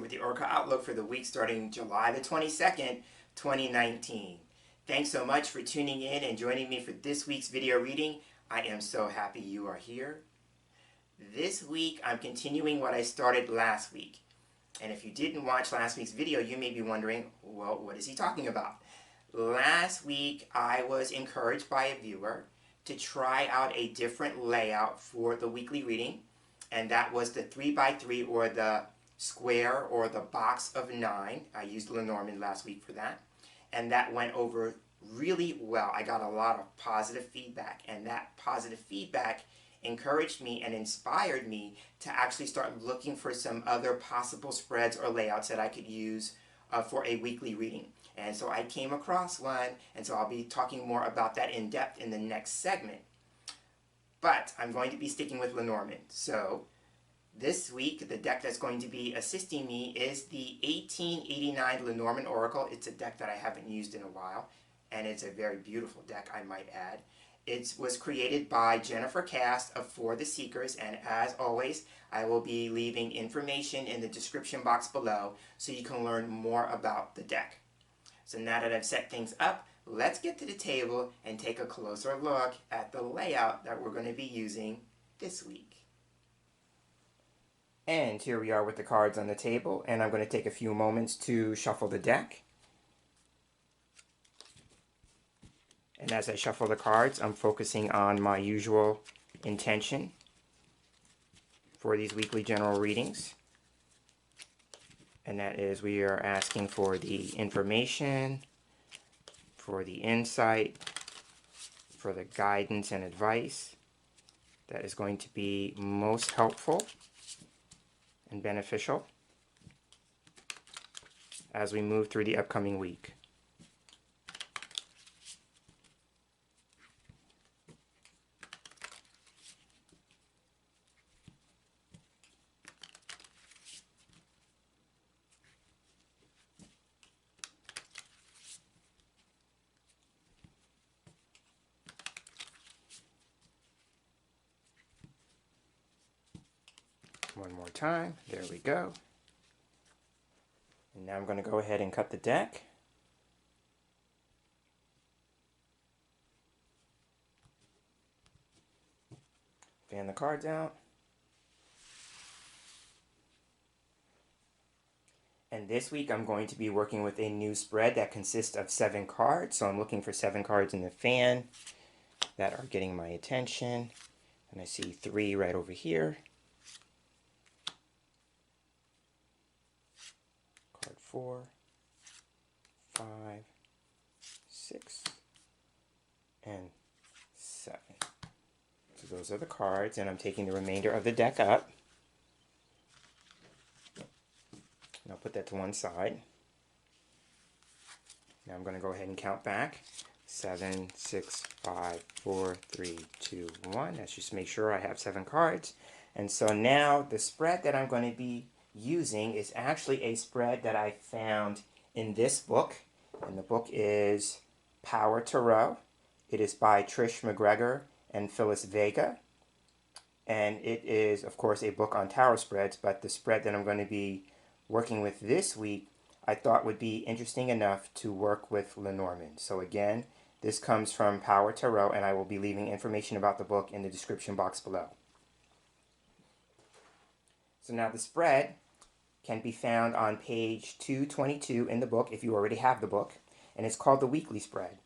with the Oracle Outlook for the week starting July the 22nd, 2019. Thanks so much for tuning in and joining me for this week's video reading. I am so happy you are here. This week, I'm continuing what I started last week. And if you didn't watch last week's video, you may be wondering, well, what is he talking about? Last week, I was encouraged by a viewer to try out a different layout for the weekly reading, and that was the 3x3 or the square or the box of 9. I used Lenormand last week for that, and that went over really well. I got a lot of positive feedback, and that positive feedback encouraged me and inspired me to actually start looking for some other possible spreads or layouts that I could use for a weekly reading. And so I came across one, and so I'll be talking more about that in depth in the next segment. But I'm going to be sticking with Lenormand. So this week, the deck that's going to be assisting me is the 1889 Lenormand Oracle. It's a deck that I haven't used in a while, and it's a very beautiful deck, I might add. It was created by Jennifer Cast of For the Seekers, and as always, I will be leaving information in the description box below so you can learn more about the deck. So now that I've set things up, let's get to the table and take a closer look at the layout that we're going to be using this week. And here we are with the cards on the table, and I'm going to take a few moments to shuffle the deck. And as I shuffle the cards, I'm focusing on my usual intention for these weekly general readings. And that is, we are asking for the information, for the insight, for the guidance and advice that is going to be most helpful and beneficial as we move through the upcoming week. One more time. There we go. And now I'm going to go ahead and cut the deck. Fan the cards out. And this week I'm going to be working with a new spread that consists of 7 cards. So I'm looking for 7 cards in the fan that are getting my attention. And I see 3 right over here. Card 4, 5, 6, and 7. So those are the cards, and I'm taking the remainder of the deck up. And I'll put that to one side. Now I'm going to go ahead and count back. 7, 6, 5, 4, 3, 2, 1. Let's just make sure I have 7 cards. And so now the spread that I'm going to be using is actually a spread that I found in this book, and the book is Power Tarot. It is by Trish McGregor and Phyllis Vega, and it is of course a book on tarot spreads, but the spread that I'm going to be working with this week I thought would be interesting enough to work with Lenormand. So again, this comes from Power Tarot, and I will be leaving information about the book in the description box below. So now the spread can be found on page 222 in the book if you already have the book, and it's called the weekly spread.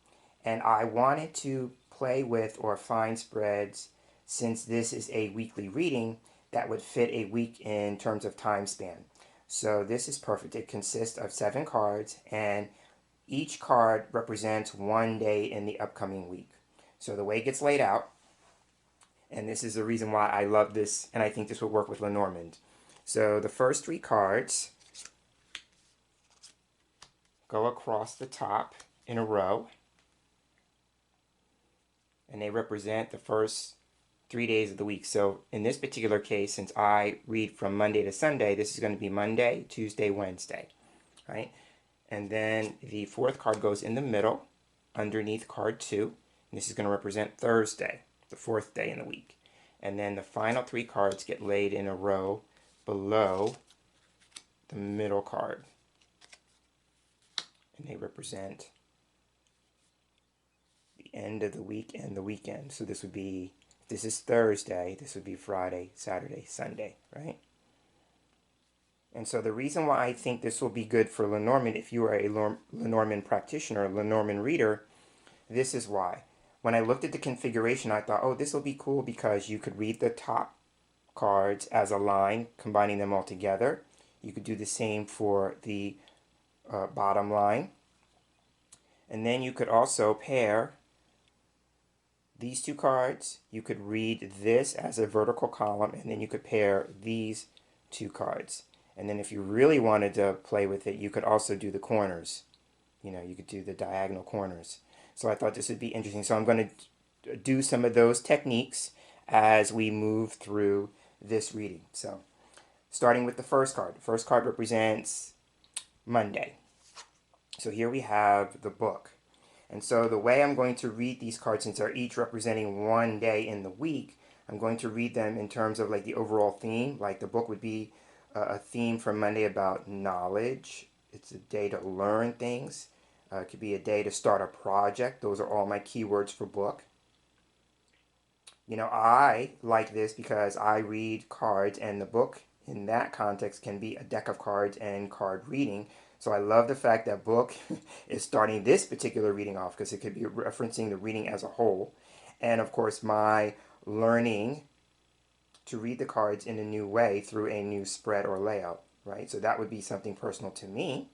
And I wanted to play with or find spreads, since this is a weekly reading, that would fit a week in terms of time span. So this is perfect. It consists of 7 cards, and each card represents one day in the upcoming week. So the way it gets laid out, and this is the reason why I love this and I think this would work with Lenormand. So the first 3 cards go across the top in a row, and they represent the first 3 days of the week. So in this particular case, since I read from Monday to Sunday, this is going to be Monday, Tuesday, Wednesday, right? And then the 4th card goes in the middle underneath card 2, and this is going to represent Thursday, the 4th day in the week. And then the final 3 cards get laid in a row below the middle card. And they represent the end of the week and the weekend. So this would be, if this is Thursday, this would be Friday, Saturday, Sunday, right? And so the reason why I think this will be good for Lenormand, if you are a Lenormand practitioner, Lenormand reader, this is why. When I looked at the configuration, I thought, oh, this will be cool because you could read the top cards as a line, combining them all together. You could do the same for the bottom line. And then you could also pair these two cards. You could read this as a vertical column, and then you could pair these two cards. And then if you really wanted to play with it, you could also do the corners. You know, you could do the diagonal corners. So I thought this would be interesting. So I'm going to do some of those techniques as we move through this reading. So starting with the first card. The first card represents Monday. So here we have the book. And so the way I'm going to read these cards, since they're each representing one day in the week, I'm going to read them in terms of like the overall theme. Like the book would be a theme for Monday about knowledge. It's a day to learn things. It could be a day to start a project. Those are all my keywords for book. You know, I like this because I read cards, and the book in that context can be a deck of cards and card reading. So I love the fact that book is starting this particular reading off because it could be referencing the reading as a whole. And of course, my learning to read the cards in a new way through a new spread or layout, right? So that would be something personal to me,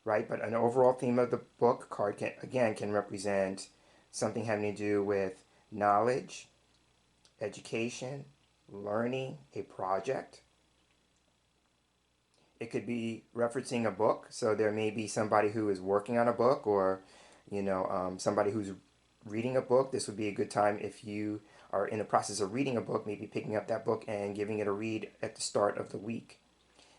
right? But an overall theme of the book card can represent something having to do with knowledge, education, learning, a project. It could be referencing a book. So there may be somebody who is working on a book, or, you know, somebody who's reading a book. This would be a good time if you are in the process of reading a book, maybe picking up that book and giving it a read at the start of the week.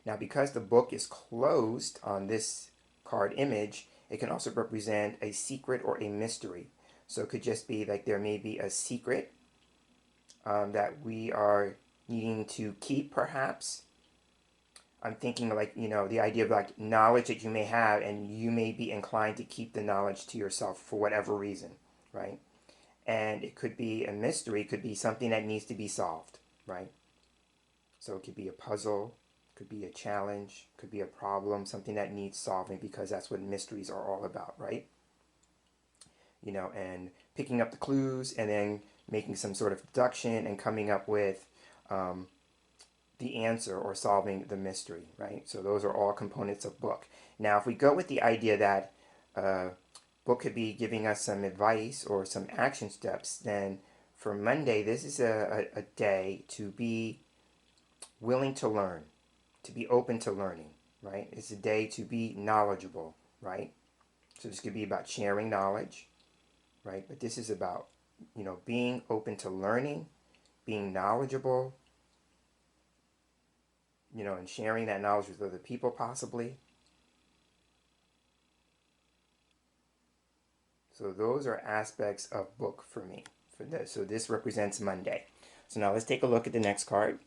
Now, because the book is closed on this card image, it can also represent a secret or a mystery. So it could just be like there may be a secret that we are needing to keep, perhaps. I'm thinking like, you know, the idea of like knowledge that you may have, and you may be inclined to keep the knowledge to yourself for whatever reason, right? And it could be a mystery, it could be something that needs to be solved, right? So it could be a puzzle, could be a challenge, could be a problem, something that needs solving, because that's what mysteries are all about, right? You know, and picking up the clues and then making some sort of deduction and coming up with the answer or solving the mystery, right? So those are all components of book. Now, if we go with the idea that book could be giving us some advice or some action steps, then for Monday, this is a day to be willing to learn, to be open to learning, right? It's a day to be knowledgeable, right? So this could be about sharing knowledge, right? But this is about, you know, being open to learning, being knowledgeable, you know, and sharing that knowledge with other people possibly. So those are aspects of book for me. For this. So this represents Monday. So now let's take a look at the next card,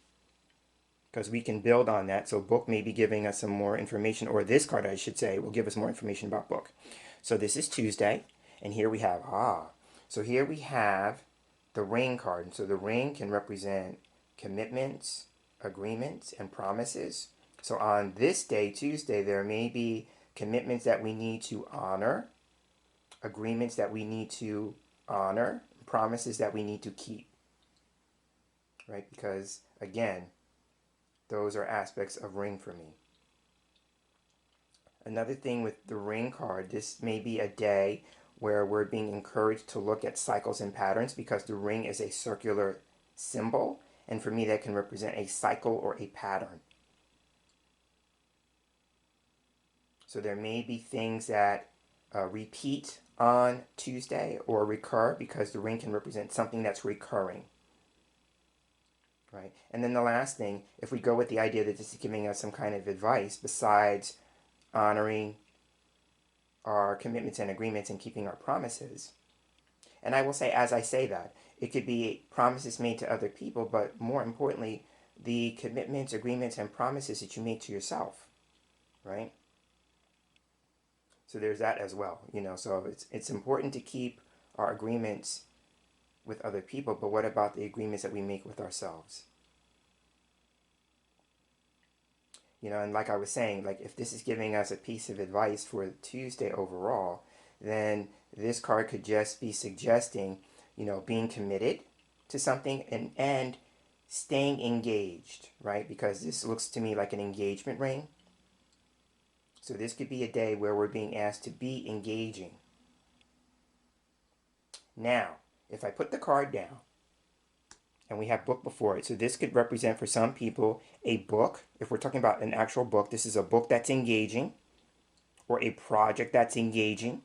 because we can build on that. So book may be giving us some more information, or this card, I should say, will give us more information about book. So this is Tuesday, and here we have, so here we have the ring card. And so the ring can represent commitments, agreements, and promises. So on this day, Tuesday, there may be commitments that we need to honor, agreements that we need to honor, promises that we need to keep, right? Because, again, those are aspects of ring for me. Another thing with the ring card, this may be a day where we're being encouraged to look at cycles and patterns, because the ring is a circular symbol, and for me that can represent a cycle or a pattern. So there may be things that repeat on Tuesday or recur, because the ring can represent something that's recurring, right? And then the last thing, if we go with the idea that this is giving us some kind of advice besides honoring our commitments and agreements and keeping our promises, and I will say, as I say that, it could be promises made to other people, but more importantly, the commitments, agreements, and promises that you make to yourself. right? So there's that as well, so it's important to keep our agreements with other people, but what about the agreements that we make with ourselves? And like I was saying, like if this is giving us a piece of advice for Tuesday overall, then this card could just be suggesting, being committed to something and staying engaged, right? Because this looks to me like an engagement ring. So this could be a day where we're being asked to be engaging. Now, if I put the card down and we have book before it, so this could represent for some people a book. If we're talking about an actual book, this is a book that's engaging or a project that's engaging.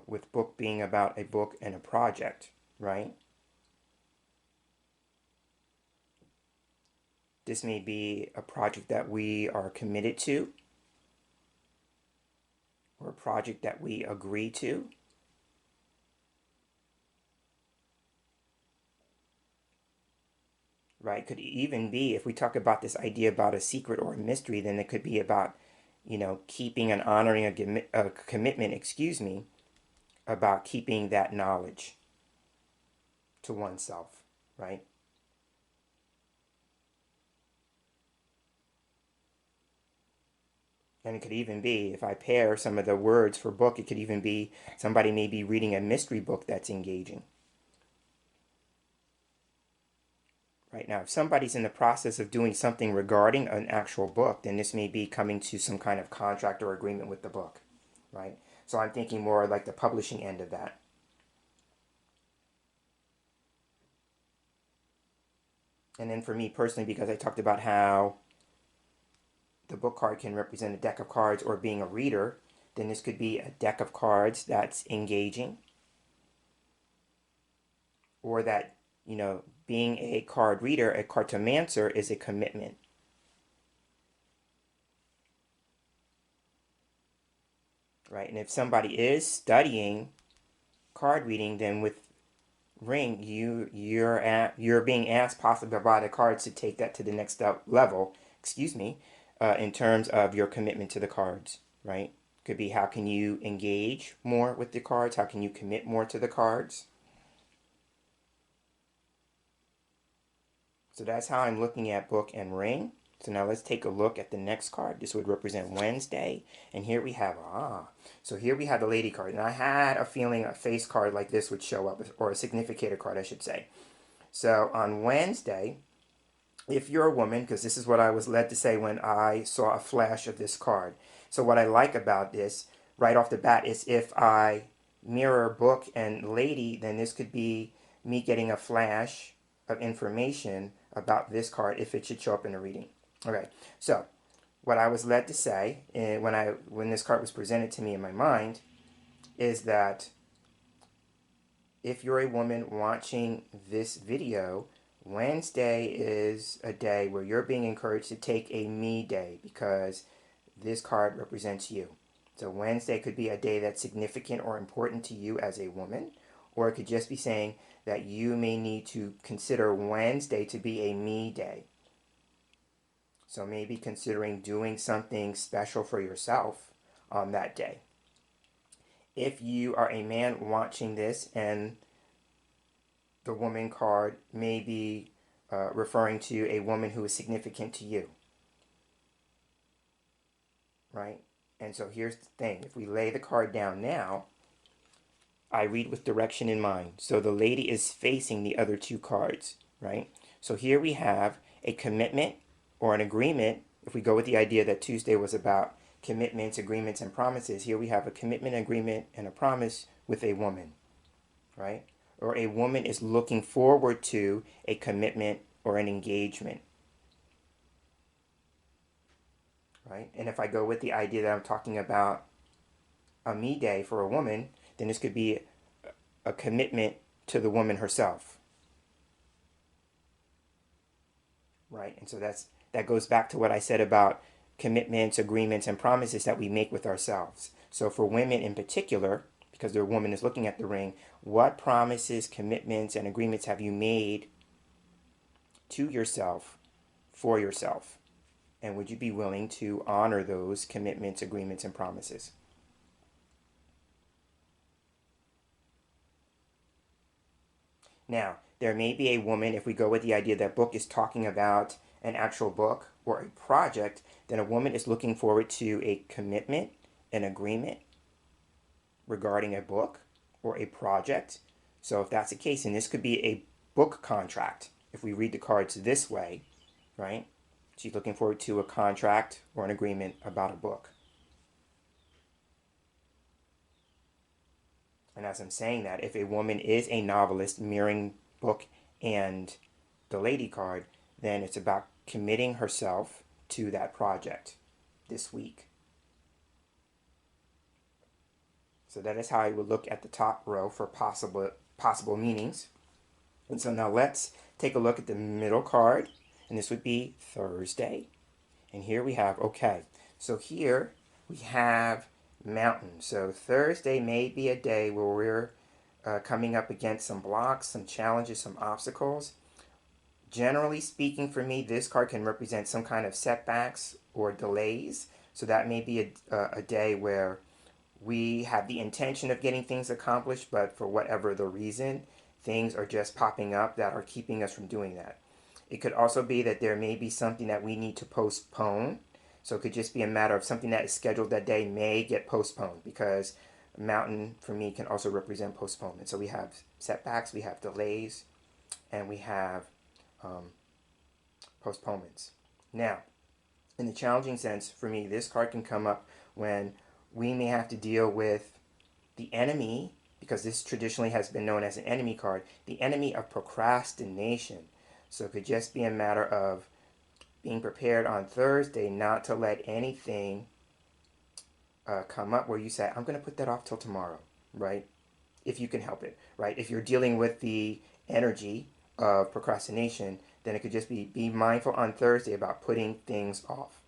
With book being about a book and a project, right? This may be a project that we are committed to, or a project that we agree to. Right? Could even be, if we talk about this idea about a secret or a mystery, then it could be about, keeping and honoring a commitment, about keeping that knowledge to oneself, right? And it could even be, if I pair some of the words for book, it could even be somebody may be reading a mystery book that's engaging. Right now, if somebody's in the process of doing something regarding an actual book, then this may be coming to some kind of contract or agreement with the book, right? So I'm thinking more like the publishing end of that. And then for me personally, because I talked about how the book card can represent a deck of cards or being a reader, then this could be a deck of cards that's engaging, or that, being a card reader, a cartomancer, is a commitment. Right? And if somebody is studying card reading, then with ring, you're being asked possibly by the cards to take that to the next level, in terms of your commitment to the cards, right? Could be, how can you engage more with the cards? How can you commit more to the cards? So that's how I'm looking at book and ring. So now let's take a look at the next card. This would represent Wednesday. And here we have, so here we have the lady card. And I had a feeling a face card like this would show up, or a significator card, I should say. So on Wednesday, if you're a woman, because this is what I was led to say when I saw a flash of this card. So what I like about this right off the bat is, if I mirror book and lady, then this could be me getting a flash of information about this card if it should show up in a reading. Okay, so what I was led to say when this card was presented to me in my mind is that if you're a woman watching this video, Wednesday is a day where you're being encouraged to take a me day, because this card represents you. So Wednesday could be a day that's significant or important to you as a woman, or it could just be saying that you may need to consider Wednesday to be a me day. So maybe considering doing something special for yourself on that day. If you are a man watching this, and the woman card may be referring to a woman who is significant to you, right? And so here's the thing. If we lay the card down now, I read with direction in mind. So the lady is facing the other two cards, right? So here we have a commitment or an agreement. If we go with the idea that Tuesday was about commitments, agreements, and promises, here we have a commitment, agreement, and a promise with a woman, right? Or a woman is looking forward to a commitment or an engagement, right? And if I go with the idea that I'm talking about a me day for a woman, then this could be a commitment to the woman herself, right? And so that goes back to what I said about commitments, agreements, and promises that we make with ourselves. So for women in particular, because the woman is looking at the ring, what promises, commitments, and agreements have you made to yourself for yourself? And would you be willing to honor those commitments, agreements, and promises? Now, there may be a woman, if we go with the idea that book is talking about an actual book or a project, then a woman is looking forward to a commitment, an agreement regarding a book or a project. So if that's the case, and this could be a book contract, if we read the cards this way, right? She's looking forward to a contract or an agreement about a book. And as I'm saying that, if a woman is a novelist mirroring book and the lady card, then it's about committing herself to that project this week. So that is how I would look at the top row for possible meanings. And so now let's take a look at the middle card, and this would be Thursday. And here we have, okay, so here we have mountain. So Thursday may be a day where we're coming up against some blocks, some challenges, some obstacles. Generally speaking, for me, this card can represent some kind of setbacks or delays. So that may be a day where we have the intention of getting things accomplished, but for whatever the reason, things are just popping up that are keeping us from doing that. It could also be that there may be something that we need to postpone. So it could just be a matter of something that is scheduled that day may get postponed, because mountain for me can also represent postponement. So we have setbacks, we have delays, and we have postponements. Now, in the challenging sense, for me, this card can come up when we may have to deal with the enemy, because this traditionally has been known as an enemy card, the enemy of procrastination. So it could just be a matter of being prepared on Thursday not to let anything come up where you say, I'm going to put that off till tomorrow, right? If you can help it, right? If you're dealing with the energy of procrastination, then it could just be mindful on Thursday about putting things off,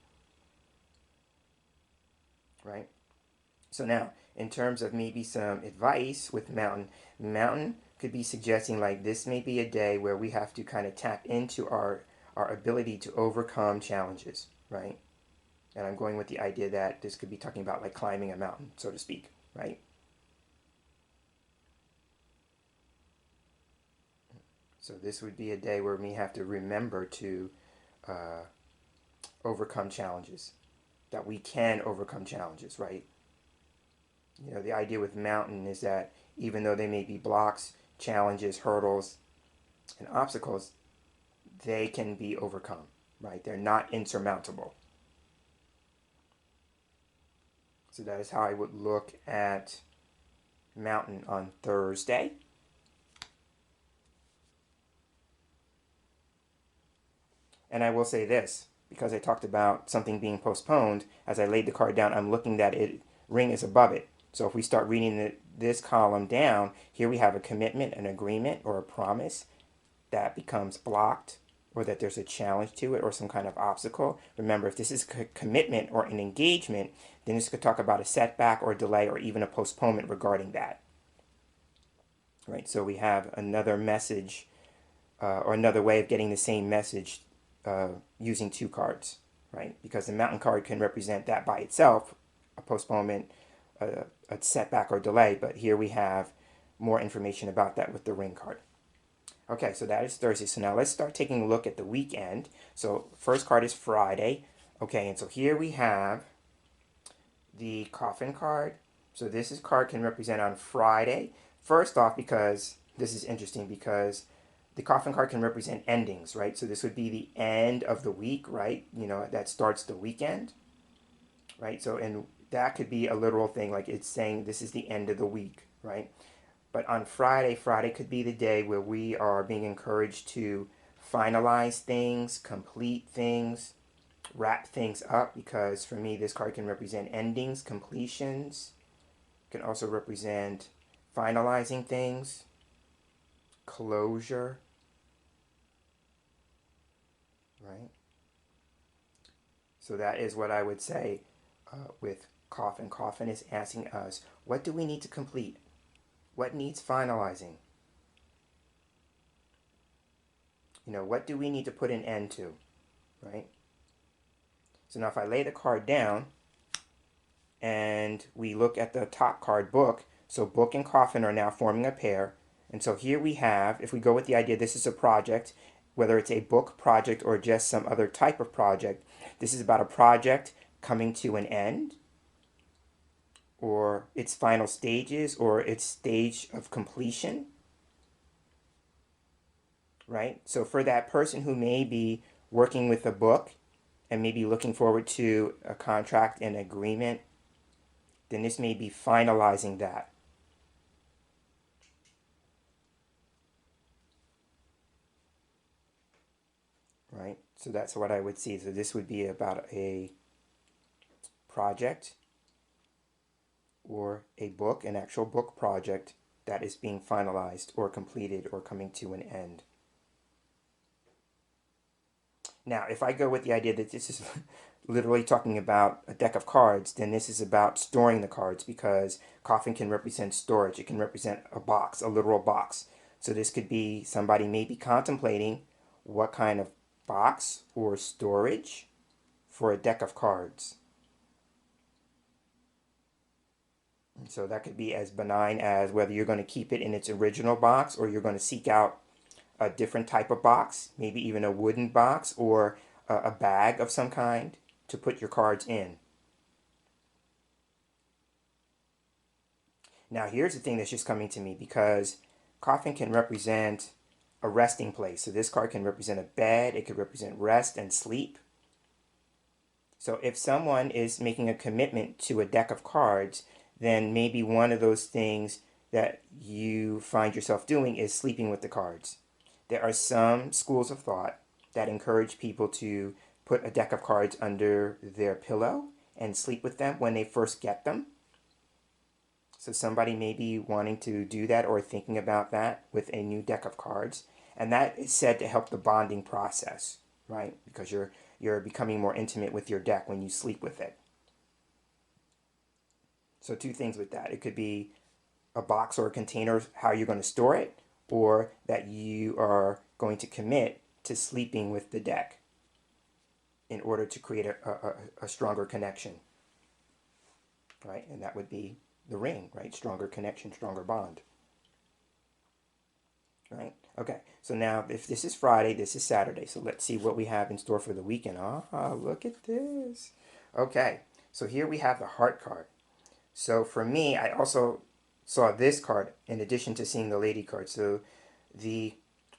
right? So now, in terms of maybe some advice with Mountain could be suggesting like this may be a day where we have to kind of tap into our ability to overcome challenges, right? And I'm going with the idea that this could be talking about like climbing a mountain, so to speak, right? So this would be a day where we have to remember to overcome challenges, that we can overcome challenges, right? You know, the idea with mountain is that even though they may be blocks, challenges, hurdles, and obstacles, they can be overcome, right? They're not insurmountable. So that is how I would look at mountain on Thursday. And I will say this, because I talked about something being postponed, as I laid the card down, I'm looking that ring is above it. So if we start reading this column down, here we have a commitment, an agreement, or a promise that becomes blocked, or that there's a challenge to it, or some kind of obstacle. Remember, if this is a commitment or an engagement, then this could talk about a setback or delay or even a postponement regarding that. Right, so we have another message or another way of getting the same message using two cards, right? Because the mountain card can represent that by itself, a postponement, a setback or delay, but here we have more information about that with the ring card. Okay, so that is Thursday. So now let's start taking a look at the weekend. So first card is Friday. Okay, and so here we have the coffin card. So this card can represent on Friday. First off, because this is interesting, because the coffin card can represent endings, right? So this would be the end of the week, right? You know, that starts the weekend, right? So, and that could be a literal thing, like it's saying this is the end of the week, right? But on Friday could be the day where we are being encouraged to finalize things, complete things, wrap things up, because for me, this card can represent endings, completions. It can also represent finalizing things, closure, right? So that is what I would say with coffin. Coffin is asking us, what do we need to complete? What needs finalizing? You know, what do we need to put an end to, right? So now if I lay the card down and we look at the top card, book, so book and coffin are now forming a pair. And so here we have, if we go with the idea this is a project, whether it's a book project or just some other type of project, this is about a project coming to an end, or its final stages, or its stage of completion, right? So for that person who may be working with a book and maybe looking forward to a contract and agreement, then this may be finalizing that. Right? So that's what I would see. So this would be about a project or a book, an actual book project that is being finalized or completed or coming to an end. Now, if I go with the idea that this is literally talking about a deck of cards, then this is about storing the cards, because coffin can represent storage. It can represent a box, a literal box. So this could be somebody maybe contemplating what kind of box or storage for a deck of cards. And so that could be as benign as whether you're going to keep it in its original box or you're going to seek out a different type of box, maybe even a wooden box or a bag of some kind to put your cards in. Now here's the thing that's just coming to me, because coffin can represent a resting place. So this card can represent a bed, it could represent rest and sleep. So if someone is making a commitment to a deck of cards, then maybe one of those things that you find yourself doing is sleeping with the cards. There are some schools of thought that encourage people to put a deck of cards under their pillow and sleep with them when they first get them. So somebody may be wanting to do that or thinking about that with a new deck of cards. And that is said to help the bonding process, right? Because you're becoming more intimate with your deck when you sleep with it. So two things with that. It could be a box or a container, how you're going to store it, or that you are going to commit to sleeping with the deck in order to create a stronger connection, right? And that would be the ring, right? Stronger connection, stronger bond, right? Okay, so now if this is Friday, this is Saturday. So let's see what we have in store for the weekend. Ah, look at this. Okay, so here we have the heart card. So for me, I also saw this card in addition to seeing the lady card. So the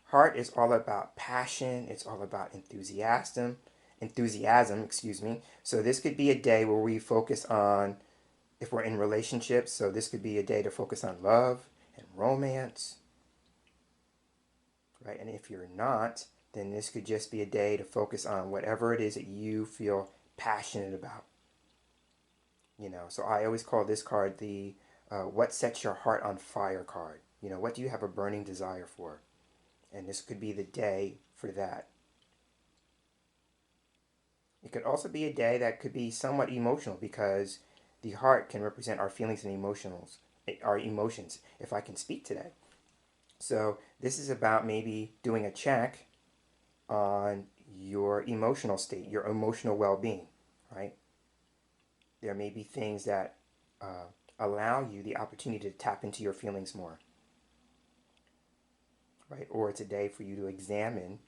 heart is all about passion. It's all about enthusiasm, excuse me. So this could be a day where we focus on, if we're in relationships, so this could be a day to focus on love and romance, right? And if you're not, then this could just be a day to focus on whatever it is that you feel passionate about. You know, so I always call this card the what sets your heart on fire card. You know, what do you have a burning desire for? And this could be the day for that. It could also be a day that could be somewhat emotional, because the heart can represent our feelings and our emotions, if I can speak today. So this is about maybe doing a check on your emotional state, your emotional well-being, right? There may be things that allow you the opportunity to tap into your feelings more, right? Or it's a day for you to examine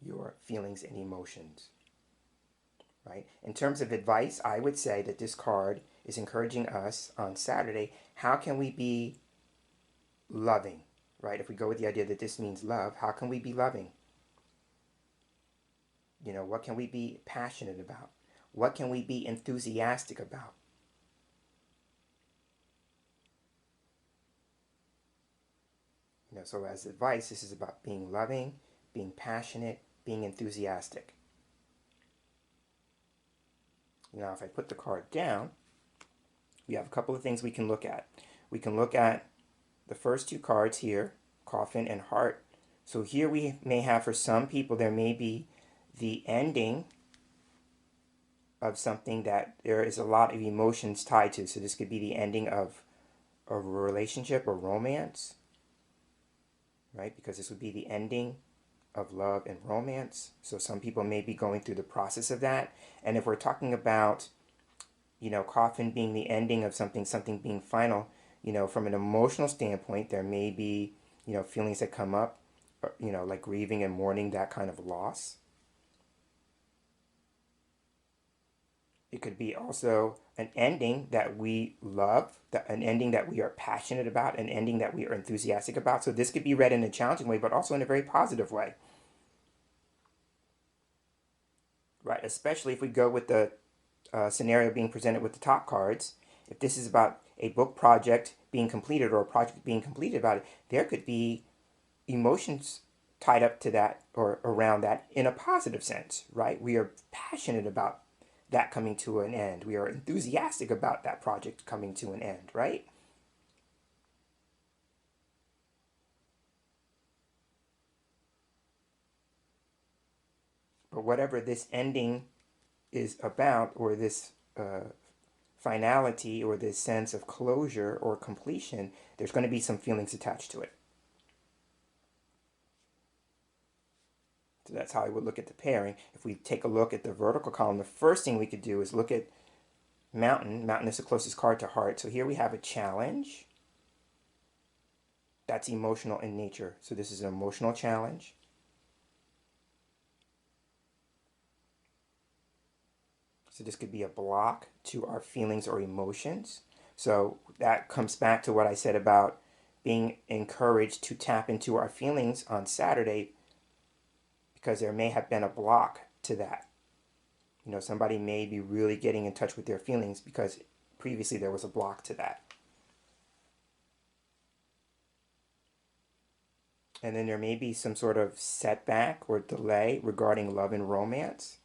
your feelings and emotions, right? In terms of advice, I would say that this card is encouraging us on Saturday. How can we be loving, right? If we go with the idea that this means love, how can we be loving? You know, what can we be passionate about? What can we be enthusiastic about? You know, so as advice, this is about being loving, being passionate, being enthusiastic. Now, if I put the card down, we have a couple of things we can look at. We can look at the first two cards here, coffin and heart. So here we may have, for some people, there may be the ending of something that there is a lot of emotions tied to. So this could be the ending of a relationship or romance, right? Because this would be the ending of love and romance. So some people may be going through the process of that. And if we're talking about, coffin being the ending of something, something being final, from an emotional standpoint, there may be, feelings that come up, like grieving and mourning that kind of loss. It could be also an ending that we love, an ending that we are passionate about, an ending that we are enthusiastic about. So this could be read in a challenging way, but also in a very positive way, right? Especially if we go with the scenario being presented with the top cards. If this is about a book project being completed or a project being completed about it, there could be emotions tied up to that or around that in a positive sense, right? We are passionate about that coming to an end. We are enthusiastic about that project coming to an end, right? But whatever this ending is about, or this finality, or this sense of closure or completion, there's going to be some feelings attached to it. So that's how I would look at the pairing. If we take a look at the vertical column, the first thing we could do is look at Mountain. Mountain is the closest card to Heart. So here we have a challenge. That's emotional in nature. So this is an emotional challenge. So this could be a block to our feelings or emotions. So that comes back to what I said about being encouraged to tap into our feelings on Saturday, because there may have been a block to that. Somebody may be really getting in touch with their feelings because previously there was a block to that. And then there may be some sort of setback or delay regarding love and romance.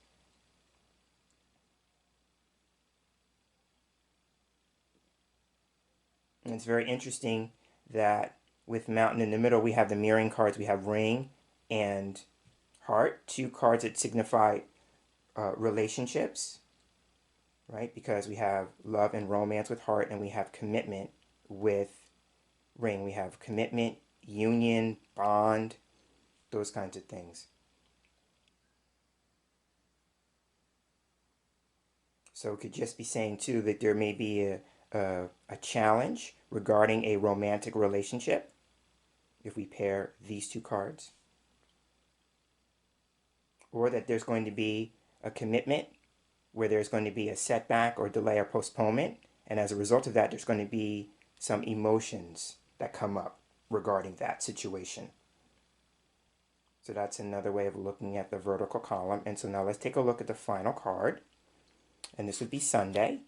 And it's very interesting that with Mountain in the middle, we have the mirroring cards. We have Ring and Heart, two cards that signify relationships, right? Because we have love and romance with Heart, and we have commitment with Ring. We have commitment, union, bond, those kinds of things. So it could just be saying too that there may be a challenge regarding a romantic relationship if we pair these two cards, or that there's going to be a commitment where there's going to be a setback or delay or postponement, and as a result of that, there's going to be some emotions that come up regarding that situation. So that's another way of looking at the vertical column. And so now let's take a look at the final card, and this would be Sunday.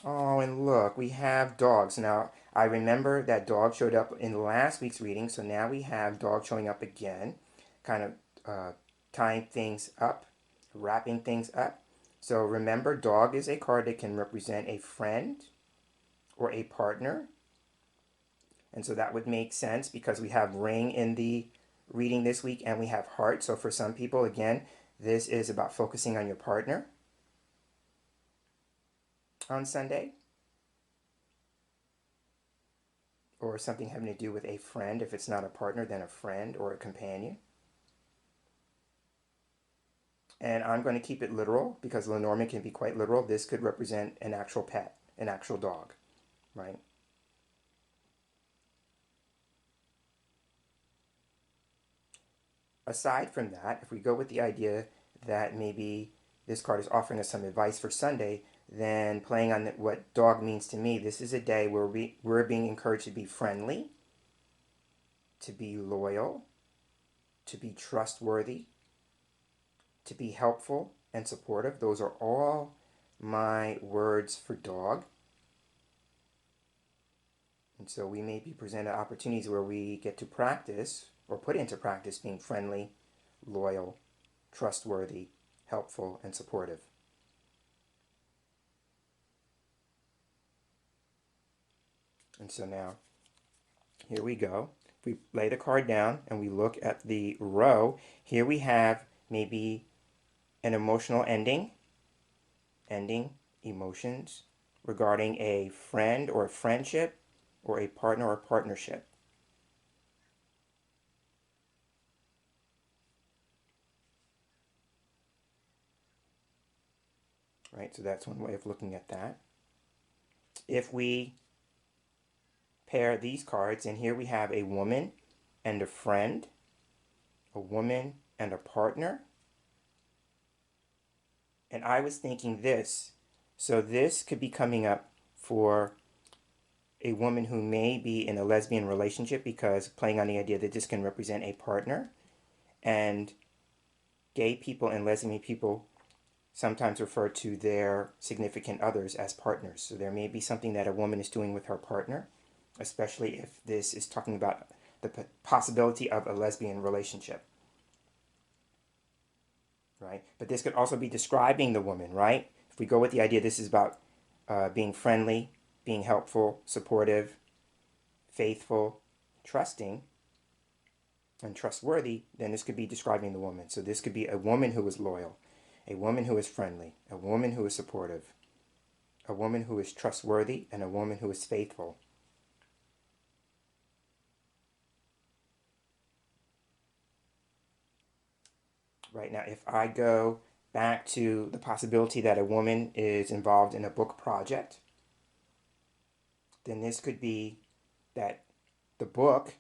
Oh, and look, we have dogs. Now, I remember that dog showed up in last week's reading, so now we have dog showing up again, kind of tying things up, wrapping things up. So remember, dog is a card that can represent a friend or a partner. And so that would make sense because we have Ring in the reading this week and we have Heart. So for some people, again, this is about focusing on your partner on Sunday, or something having to do with a friend. If it's not a partner, then a friend or a companion. And I'm going to keep it literal because Lenormand can be quite literal. This could represent an actual pet, an actual dog, right? Aside from that, if we go with the idea that maybe this card is offering us some advice for Sunday, then playing on what dog means to me, this is a day where we're being encouraged to be friendly, to be loyal, to be trustworthy, to be helpful and supportive. Those are all my words for dog. And so we may be presented opportunities where we get to practice or put into practice being friendly, loyal, trustworthy, helpful, and supportive. And so now, here we go. If we lay the card down and we look at the row, here we have maybe an emotional ending, emotions regarding a friend or a friendship or a partner or partnership. right? So that's one way of looking at that. If we pair these cards, and here we have a woman and a friend, a woman and a partner. And I was thinking this, so this could be coming up for a woman who may be in a lesbian relationship, because playing on the idea that this can represent a partner, and gay people and lesbian people sometimes refer to their significant others as partners. So there may be something that a woman is doing with her partner, especially if this is talking about the possibility of a lesbian relationship, right? But this could also be describing the woman, right? If we go with the idea this is about being friendly, being helpful, supportive, faithful, trusting, and trustworthy, then this could be describing the woman. So this could be a woman who is loyal, a woman who is friendly, a woman who is supportive, a woman who is trustworthy, and a woman who is faithful. Right now, if I go back to the possibility that a woman is involved in a book project, then this could be that the book,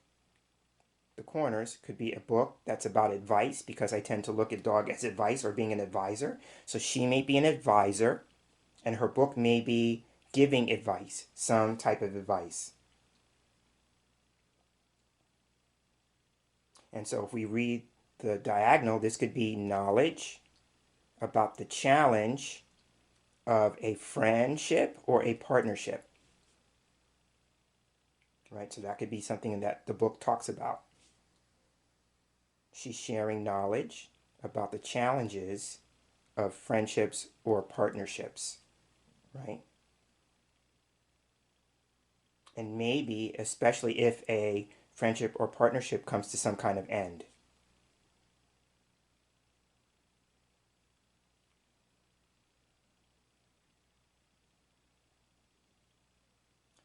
the corners, could be a book that's about advice, because I tend to look at dog as advice or being an advisor. So she may be an advisor, and her book may be giving advice, some type of advice. And so if we read the diagonal, this could be knowledge about the challenge of a friendship or a partnership, right? So that could be something that the book talks about. She's sharing knowledge about the challenges of friendships or partnerships, right? And maybe, especially if a friendship or partnership comes to some kind of end.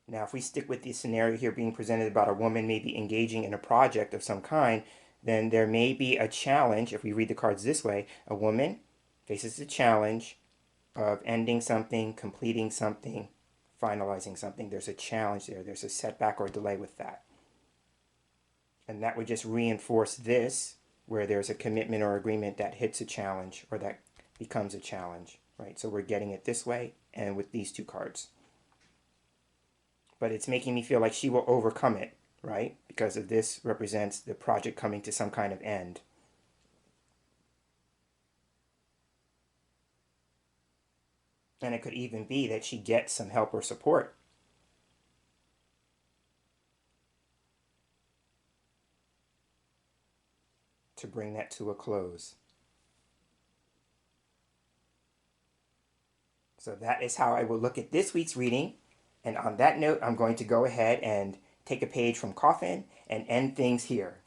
Now, if we stick with the scenario here being presented about a woman maybe engaging in a project of some kind, then there may be a challenge. If we read the cards this way, a woman faces the challenge of ending something, completing something, finalizing something. There's a challenge there. There's a setback or delay with that. And that would just reinforce this, where there's a commitment or agreement that hits a challenge or that becomes a challenge, right? So we're getting it this way and with these two cards. But it's making me feel like she will overcome it, right? Because of this represents the project coming to some kind of end. And it could even be that she gets some help or support. To bring that to a close. So that is how I will look at this week's reading. And on that note, I'm going to go ahead and take a page from Coffin and end things here.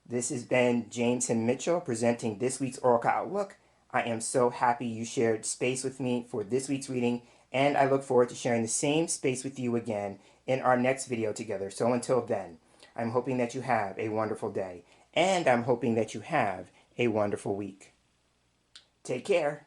This has been James Tim Mitchell presenting this week's Oracle Outlook. I am so happy you shared space with me for this week's reading, and I look forward to sharing the same space with you again in our next video together. So until then, I'm hoping that you have a wonderful day, and I'm hoping that you have a wonderful week. Take care.